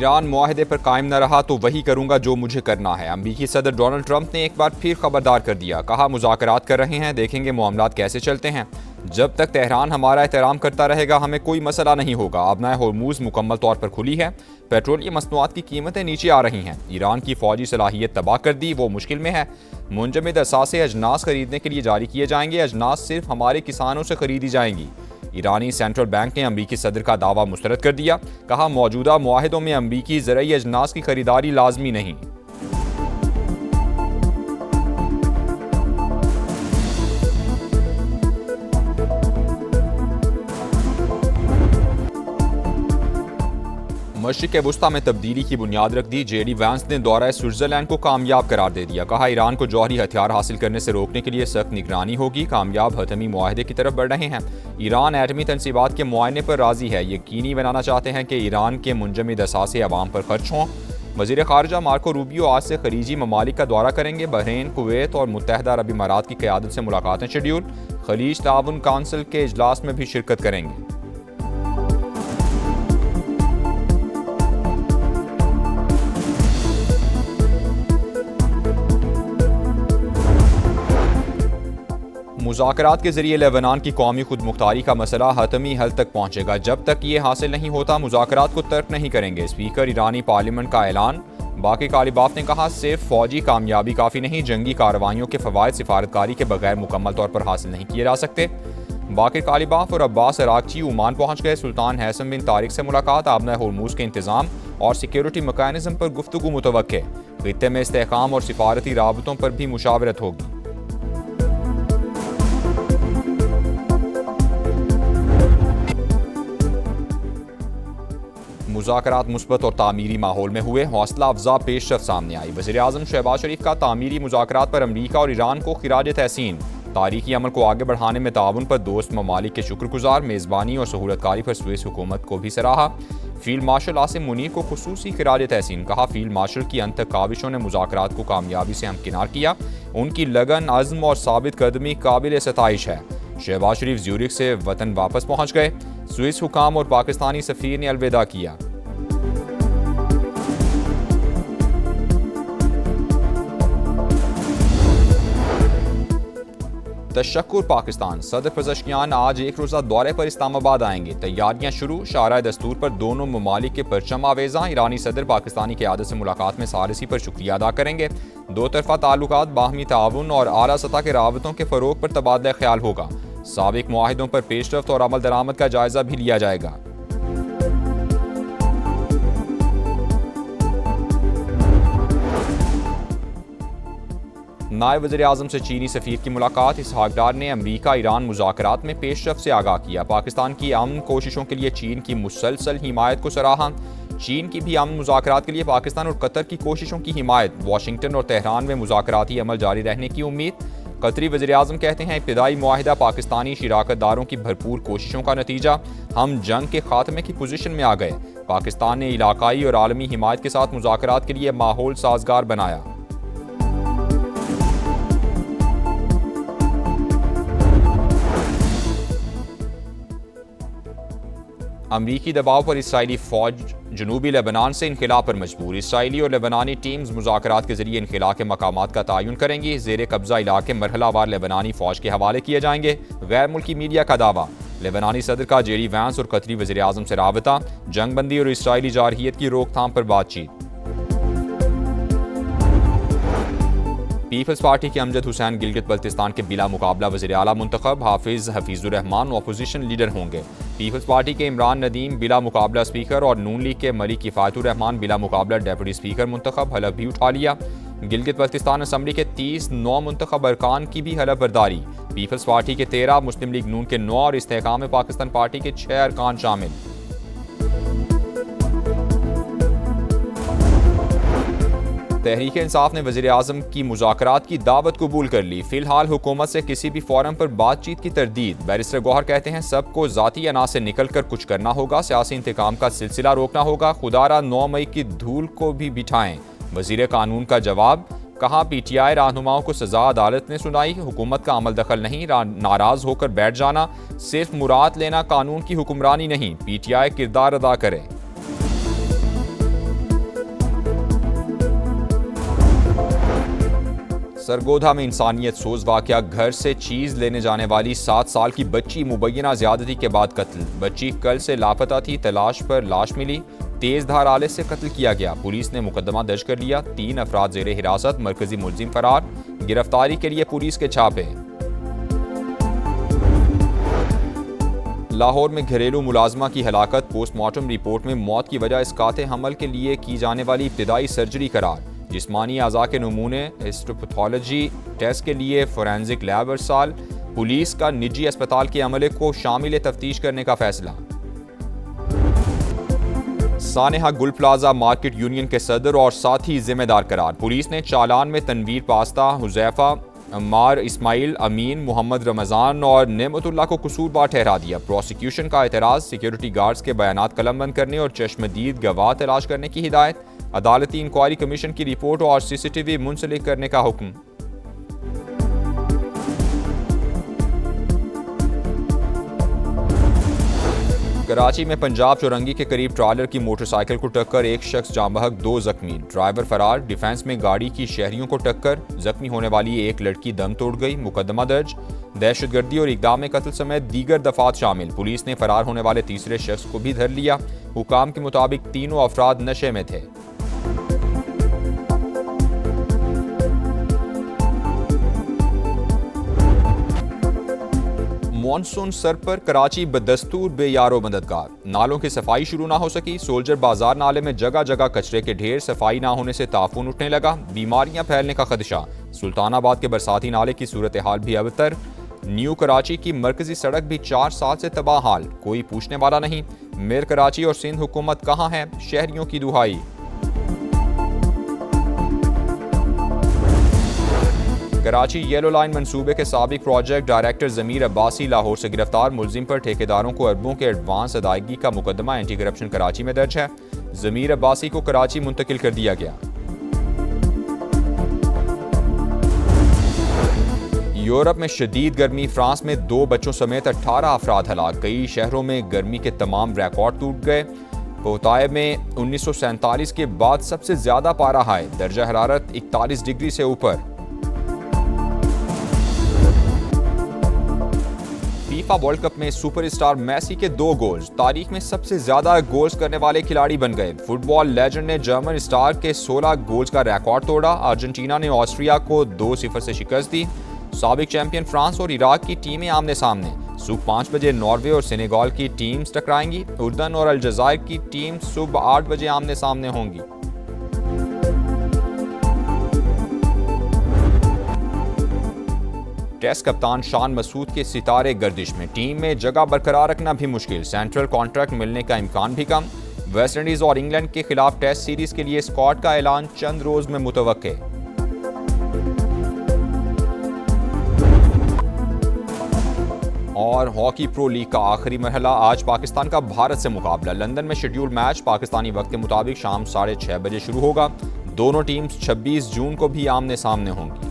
Iran मुआहदे पर कायम न रहा तो वही करूंगा जो मुझे करना है। अमेरिकी सदर डोनाल्ड ट्रंप ने एक बार फिर खबरदार कर दिया। कहा, मुज़ाकरात कर रहे हैं, देखेंगे मामलात कैसे चलते हैं। जब तक तेहरान हमारा एहतराम करता रहेगा हमें कोई मसला नहीं होगा। अपना होर्मुज़ मुकम्मल तौर पर खुली है। पेट्रोलियम मसनूआत की कीमतें नीचे आ रही हैं। ईरान की फौजी सलाहियत तबाह कर दी, वो मुश्किल में है। मुंजमद असासे अजनास खरीदने के लिए जारी किए जाएंगे। अजनास सिर्फ हमारे किसानों से खरीदी जाएंगी। ईरानी सेंट्रल बैंक ने अमरीकी सदर का दावा मुस्तरद कर दिया। कहा, मौजूदा मुआहिदों में अमरीकी ज़रई अजनास की खरीदारी लाजमी नहीं। मशरिक़ वुस्ता में तब्दीली की बुनियाद रख दी। जेडी वैंस ने दौरा स्विट्ज़रलैंड को कामयाब करार दे दिया। कहा, ईरान को जौहरी हथियार हासिल करने से रोकने के लिए सख्त निगरानी होगी। कामयाब हतमी मुआहदे की तरफ बढ़ रहे हैं। ईरान एटमी तनसीबात के मुआयने पर राजी है। यकीनी बनाना चाहते हैं कि ईरान के मुंजमद असासे अवाम पर खर्च हों। वज़ीर ख़ारजा मार्को रूबियो आज से खलीजी ममालिक का दौरा करेंगे। बहरीन, कुवैत और मुत्तहदा अरब इमारात की क़यादत से मुलाकातें शेड्यूल। खलीज ताउन काउंसिल के इजलास में भी शिरकत करेंगे। मुज़ाकरात के जरिए लेबनान की कौमी खुद मुख्तारी का मसला हतमी हल तक पहुँचेगा। जब तक ये हासिल नहीं होता मुज़ाकरात को तर्क नहीं करेंगे। स्पीकर ईरानी पार्लियामेंट का ऐलान। बाकी कालिबाफ ने कहा, सिर्फ फौजी कामयाबी काफ़ी नहीं, जंगी कार्रवाइयों के फ़वाइद सिफारतकारी के बगैर मुकम्मल तौर पर हासिल नहीं किए जा सकते। बाकी कालिबाफ और अब्बास अरागची ओमान पहुँच गए। सुल्तान हैसम बिन तारिक से मुलाकात। आबना होर्मुज़ के इंतज़ाम और सिक्योरिटी मैकेनिज़्म पर गुफ्तगू मुतवक्के। खित्ते में इस्तेहकाम और सिफारती राबतों पर भी मुशावरत होगी। मुज़ाकरात मुस्बत और तामीरी माहौल में हुए। हौसला अफजा पेशरफ सामने आई। वज़ीर-ए-आज़म शहबाज शरीफ का तामीरी मुज़ाकरात पर अमरीका और ईरान को खिराज तहसीन। तारीखी अमल को आगे बढ़ाने में ताउन पर दोस्त ममालिक के शुक्रगुजार। मेज़बानी और सहूलतकारी पर स्विस हुकूमत को भी सराहा। फील्ड मार्शल आसिम मुनीर को खुसूसी खिराज तहसीन। कहा, फील्ड मार्शल की अंतक काविशों ने मुज़ाकरात को कामयाबी से हमकिनार किया। उनकी लगन, अज़्म और साबित कदमी काबिल सताइश है। शहबाज शरीफ ज्यूरिख से वतन वापस पहुँच गए। स्विस हुकाम और पाकिस्तानी सफ़ीर ने अलविदा किया। तशक्कुर पाकिस्तान। सदर पज़श्कियान आज एक रोज़ा दौरे पर इस्लामाबाद आएंगे। तैयारियां शुरू। शारा दस्तूर पर दोनों ममालिक के परचम आवेज़ा। ईरानी सदर पाकिस्तानी क़यादत से मुलाकात में सारसी पर शुक्रिया अदा करेंगे। दो तरफ़ा ताल्लुकात, बाहमी ताउन और आला सतह के राबतों के फ़रोग़ पर तबादला ख्याल होगा। साबिक़ मुआहिदों पर पेशरफ्त और अमल दरामद का जायज़ा भी लिया जाएगा। नायब वज़ीर-ए-आज़म से चीनी सफ़ीर की मुलाकात। इसहाक डार ने अमरीका ईरान मुज़ाकरात में पेशरफ्त से आगाह किया। पाकिस्तान की अमन कोशिशों के लिए चीन की मुसलसल हिमायत को सराहा। चीन की भी अमन मुज़ाकरात के लिए पाकिस्तान और कतर की कोशिशों की हिमायत। वाशिंगटन और तेहरान में मुज़ाकराती अमल जारी रहने की उम्मीद। कतरी वज़ीर-ए-आज़म कहते हैं, इब्तिदाई मुआहिदा पाकिस्तानी शिराकतदारों की भरपूर कोशिशों का नतीजा। हम जंग के खात्मे की पोजीशन में आ गए। पाकिस्तान ने इलाकाई और आलमी हिमायत के साथ मुज़ाकरात के लिए माहौल साजगार बनाया। अमरीकी दबाव पर इसराइली फ़ौज जनूबी लेबनान से इनखला पर मजबूर। इसराइली और लेबनानी टीम्स मुज़ाकरात के जरिए इनखला के मकामात का तयन करेंगी। ज़ेर कब्ज़ा इलाके मरहलावार लेबनानी फ़ौज के हवाले किए जाएंगे। गैर मुल्की मीडिया का दावा। लेबनानी सदर का जेडी वैंस और कतरी वज़ीर-ए-आज़म से राबता। जंगबंदी और इसराइली जारहियत की रोकथाम पर बातचीत। पीपल्स पार्टी के अमजद हुसैन गिलगित बल्तिस्तान के बिला मुकाबला वज़ीर आला मुंतखब। हफीज़ुर रहमान अपोजिशन लीडर होंगे। पीपल्स पार्टी के इमरान नदीम बिला मुकाबला स्पीकर और नून लीग के मलिक किफ़ायतुर रहमान बिला मुकाबला डेप्यूटी स्पीकर मुंतखब। हलफ भी उठा लिया। गिलगित बल्तिस्तान असम्बली के 30 नौ मुंतखब अरकान की भी हलफ बर्दारी। पीपल्स पार्टी के 13, मुस्लिम लीग नून के 9 और इस्तेहकाम पाकिस्तान पार्टी के 6 अरकान शामिल। तहरीक इंसाफ ने वज़ीर-ए-आज़म की मुज़ाकरात की दावत कबूल कर ली। फिलहाल हुकूमत से किसी भी फोरम पर बातचीत की तरदीद। बैरिस्टर गौहर कहते हैं, सबको ज़ाती अना से निकल कर कुछ करना होगा। सियासी इंतकाम का सिलसिला रोकना होगा। खुदारा 9 मई की धूल को भी बिठाएं। वज़ीर कानून का जवाब। कहा, PTI रहनुमाओं को सजा अदालत ने सुनाई। हुकूमत का अमल दखल नहीं। नाराज होकर बैठ जाना, सिर्फ मुराद लेना कानून की हुक्मरानी नहीं। PTI किरदार अदा करे। सरगोधा में इंसानियत सोज वाकया, घर से चीज लेने जाने वाली 7 साल की बच्ची मुबैना ज्यादती के बाद कत्ल। बच्ची कल से लापता थी, तलाश पर लाश मिली, तेज धार आले से कत्ल किया गया। पुलिस ने मुकदमा दर्ज कर लिया। 3 अफराद जेरे हिरासत, मरकजी मुलजिम फरार। गिरफ्तारी के लिए पुलिस के छापे। लाहौर में घरेलू मुलाजमा की हलाकत, पोस्टमार्टम रिपोर्ट में मौत की वजह इसकाते हमल के लिए की जाने वाली इब्तिदाई सर्जरी करार। जिस्मानी अज़ा के नमूने हिस्टोपैथोलॉजी टेस्ट के लिए फोरेंसिक लैब अरसाल। पुलिस का निजी अस्पताल के अमले को शामिल तफ्तीश करने का फैसला। सानेहा गुल प्लाजा मार्केट यूनियन के सदर और साथी जिम्मेदार करार। पुलिस ने चालान में तनवीर पास्ता, हुजैफा, अम्मार, इस्माइल, अमीन, मोहम्मद रमज़ान और नेमतुल्लाह को कसूरवार ठहरा दिया। प्रोसिक्यूशन का एतराज़, सिक्योरिटी गार्ड्स के बयानात कलमबंद करने और चश्मदीद गवाह तलाश करने की हिदायत। अदालती इंक्वायरी कमीशन की रिपोर्ट और CCTV मुंसलिक करने का हुक्म। कराची में पंजाब चौरंगी के करीब ट्रालर की मोटरसाइकिल को टक्कर, एक शख्स जाँ बहक, 2 जख्मी, ड्राइवर फरार। डिफेंस में गाड़ी की शहरियों को टक्कर, जख्मी होने वाली एक लड़की दम तोड़ गई। मुकदमा दर्ज। दहशतगर्दी और इक़दाम कत्ल समेत दीगर दफात शामिल। पुलिस ने फरार होने वाले तीसरे शख्स को भी धर लिया। हुकाम के मुताबिक तीनों अफराद नशे में थे। मॉनसून सर पर, कराची बदस्तूर बेयारो मददगार। नालों की सफाई शुरू ना हो सकी। सोल्जर बाजार नाले में जगह जगह कचरे के ढेर, सफाई ना होने से ताफून उठने लगा। बीमारियां फैलने का खदशा। सुल्तानाबाद के बरसाती नाले की सूरत हाल भी अबतर। न्यू कराची की मरकजी सड़क भी 4 साल से तबाह हाल, कोई पूछने वाला नहीं। मेयर कराची और सिंध हुकूमत कहाँ है, शहरियों की दुहाई। कराची येलो लाइन मंसूबे के साबिक प्रोजेक्ट डायरेक्टर ज़मीर अब्बासी लाहौर से गिरफ्तार। मुलजिम पर ठेकेदारों को अरबों के एडवांस अदायगी का मुकदमा एंटी करप्शन कराची में दर्ज है। ज़मीर अब्बासी को कराची मुंतकिल कर दिया गया। यूरोप में शदीद गर्मी, फ्रांस में 2 बच्चों समेत 18 अफराद हलाक। कई शहरों में गर्मी के तमाम रिकॉर्ड टूट गए। पोताए में 1947 के बाद सबसे ज्यादा पारा हाई, दर्जा हरारत 41 डिग्री से ऊपर। फीफा वर्ल्ड कप में सुपरस्टार मेसी के 2 गोल्स, तारीख में सबसे ज्यादा गोल्स करने वाले खिलाड़ी बन गए। फुटबॉल लेजेंड ने जर्मन स्टार के 16 गोल्स का रिकॉर्ड तोड़ा। अर्जेंटीना ने ऑस्ट्रिया को 2-0 से शिकस्त दी। साबिक चैंपियन फ्रांस और इराक की टीमें आमने सामने। सुबह 5 बजे नॉर्वे और सेनेगल की टीम्स टकराएंगी। उर्दन और अलजायर की टीम सुबह 8 बजे आमने सामने होंगी। टेस्ट कप्तान शान मसूद के सितारे गर्दिश में, टीम में जगह बरकरार रखना भी मुश्किल। सेंट्रल कॉन्ट्रैक्ट मिलने का इम्कान भी कम। वेस्टइंडीज और इंग्लैंड के खिलाफ टेस्ट सीरीज के लिए स्क्वाड का ऐलान चंद रोज में मुतवक्के। और हॉकी प्रो लीग का आखिरी मरहला, आज पाकिस्तान का भारत से मुकाबला। लंदन में शेड्यूल मैच पाकिस्तानी वक्त के मुताबिक शाम 6:30 बजे शुरू होगा। दोनों टीम्स 26 जून को भी आमने सामने होंगी।